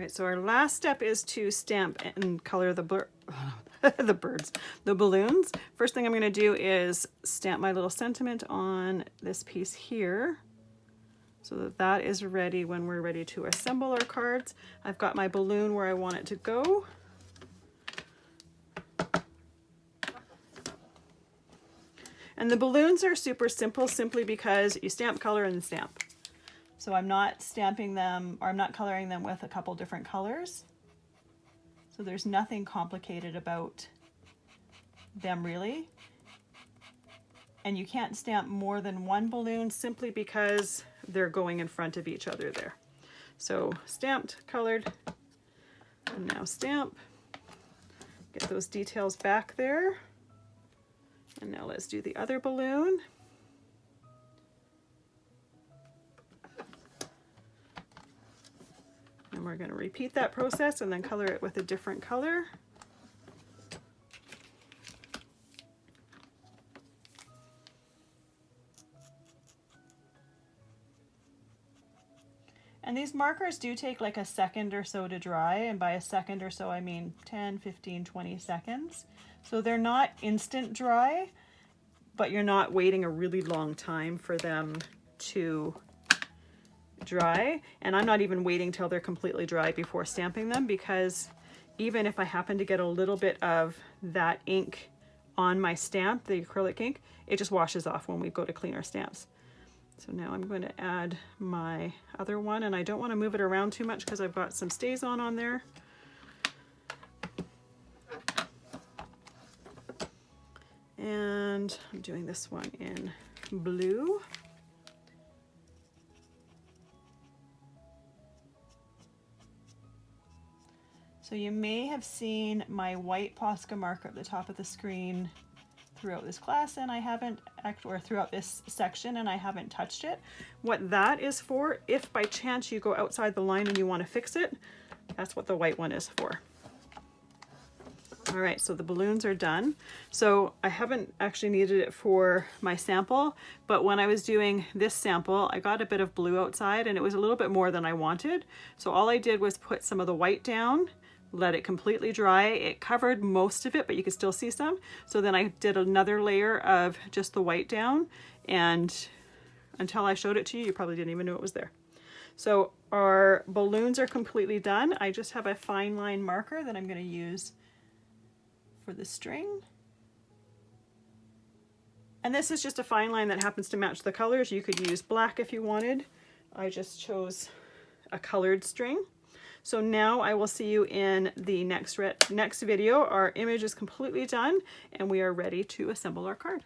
right, so our last step is to stamp and color the the balloons. First thing I'm going to do is stamp my little sentiment on this piece here so that that is ready when we're ready to assemble our cards. I've got my balloon where I want it to go. And the balloons are super simple simply because you stamp, color, and stamp. So I'm not stamping them, or I'm not coloring them with a couple different colors. So there's nothing complicated about them really. And you can't stamp more than one balloon simply because they're going in front of each other there. So stamped, colored, and now stamp. Get those details back there. And now let's do the other balloon. And we're going to repeat that process and then color it with a different color. And these markers do take like a second or so to dry, and by a second or so I mean 10, 15, 20 seconds. So they're not instant dry, but you're not waiting a really long time for them to dry. And I'm not even waiting till they're completely dry before stamping them, because even if I happen to get a little bit of that ink on my stamp, the acrylic ink, it just washes off when we go to clean our stamps. So now I'm going to add my other one, and I don't want to move it around too much because I've got some stays on there. And I'm doing this one in blue. So you may have seen my white Posca marker at the top of the screen throughout this class, and I haven't, or throughout this section, and I haven't touched it. What that is for, if by chance you go outside the line and you want to fix it, that's what the white one is for. All right, so the balloons are done. So I haven't actually needed it for my sample, but when I was doing this sample, I got a bit of blue outside and it was a little bit more than I wanted. So all I did was put some of the white down, let it completely dry. It covered most of it, but you can still see some. So then I did another layer of just the white down, and until I showed it to you, you probably didn't even know it was there. So our balloons are completely done. I just have a fine line marker that I'm going to use for the string. And this is just a fine line that happens to match the colors. You could use black if you wanted. I just chose a colored string. So now I will see you in the next video. Our image is completely done and we are ready to assemble our card.